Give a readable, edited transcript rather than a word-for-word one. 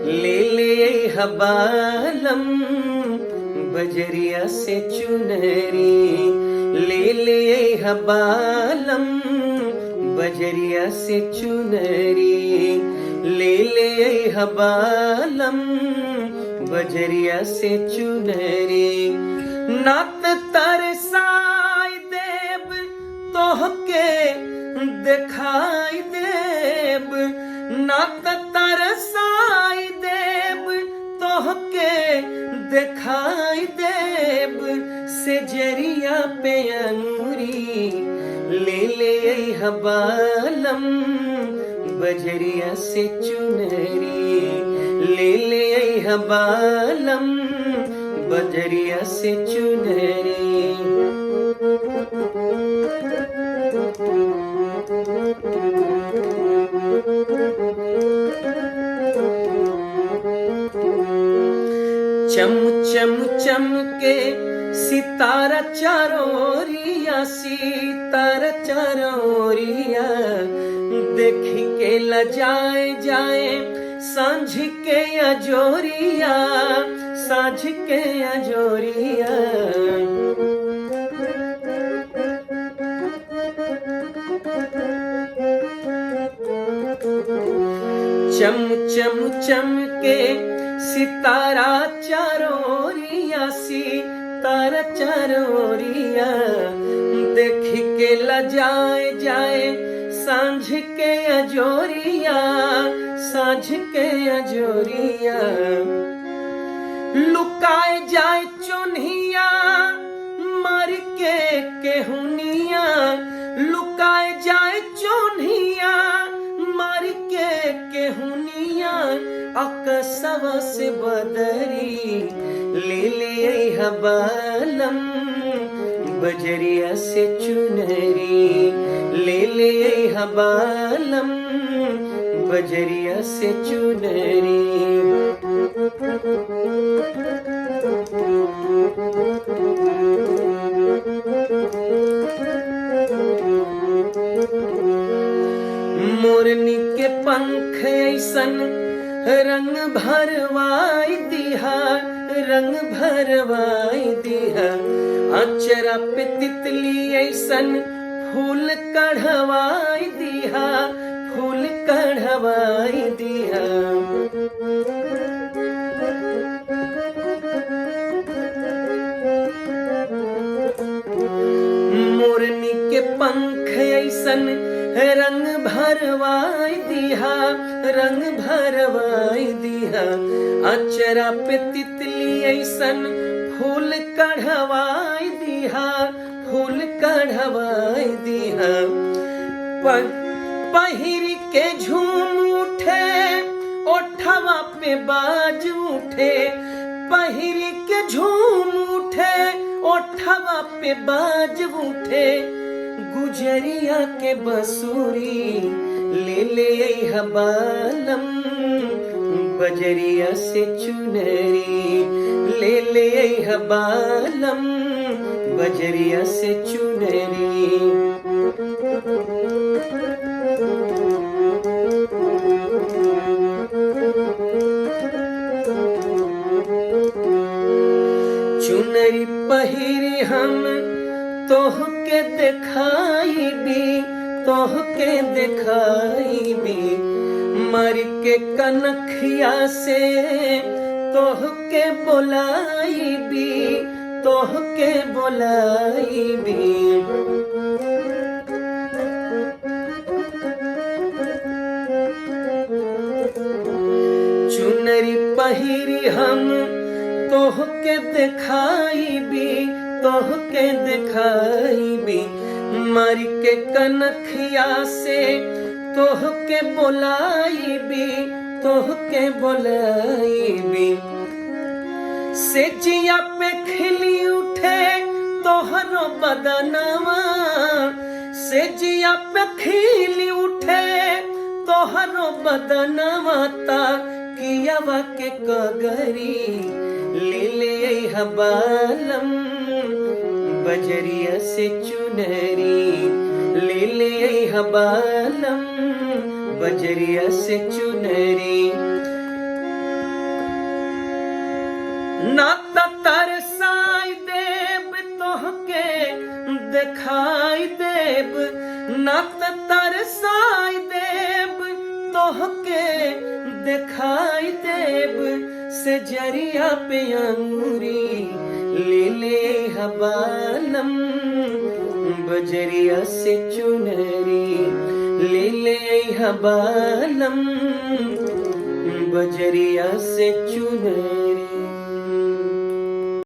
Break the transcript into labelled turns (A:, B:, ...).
A: ले ले हबालम बजरिया से चुनरी, ले ले हबालम बजरिया से चुनरी, ले ले हबालम बजरिया से चुनरी। नात तरसाई देव तोहके दिखाई देव, नात तरसाई देव तोहके दिखाई देव, से जरिया पे अंगूरी ले ले हबालम बजरिया से चुनरी, ले ले हबालम बजरिया से चुनरी। चम चम चम के सितारा चारोरिया, सितारा चारोरिया, देख के लजाए जाए सांझ के अजोरिया, सांझ के अजोरिया। चम चम चम के सितारा चारोरिया, सितारा चारोरिया, देख के लजाए जाए सांझ के अजोरिया, सांझ के अजोरिया। लुकाए जाए चुन्हिया मार के केहुनिया, लुकाए जाए चुन्हिया मार के केहुनिया, अकसवा से बदरी ले ले हबालम बजरिया से चुनरी, ले ले हबालम बजरिया से चुनरी। मोरनी के पंख ऐसन रंग भरवाई दिहा, रंग भरवाई दिहा, अचरा पे तितली ऐसन फूल कढ़वाई दिहा, फूल कढ़वाई दिहा। मोरनी के पंख ऐसन रंग भरवाई दिहा, रंग भरवाई दिहा, अचरा पे तितली ऐसन फूल कढ़वाई दिहा, फूल कढ़वाई दिहा। पहिर के झूम उठे ओठवा पे बाज उठे, पहिर के झूम उठे ओठवा पे बाज उठे, गुजरिया के बसूरी ले ले हबालम बजरिया से चुनरी, ले ले हबालम बजरिया से चुनरी। चुनरी पहिरी हम तोहके दिखाई भी, तोहके दिखाई भी, मर के कनखिया से तोहके बोलाई भी, तोहके बोलाई भी। चुनरी पहिरी हम तोहके दिखाई भी, तोहके दिखाई भी, मर के कनखिया से तोहके बोलाई भी, तोहके बोलाई भी। से जिया पे खिली उठे तोहरो बदनवा, से जिया पे खिली उठे तोहरो बदनवा, ता कियावा के कगरी ले ले हबालम बजरिया से चुनरी, ले ले हबालम बजरिया से चुनरी। दिखाई देब ना त तरसाई देब तोहके दिखाई देब से जरिया पे अंगूरी ले ले हबालम बजरिया से चुनरी ले ले हबालम बजरिया से चुनरी।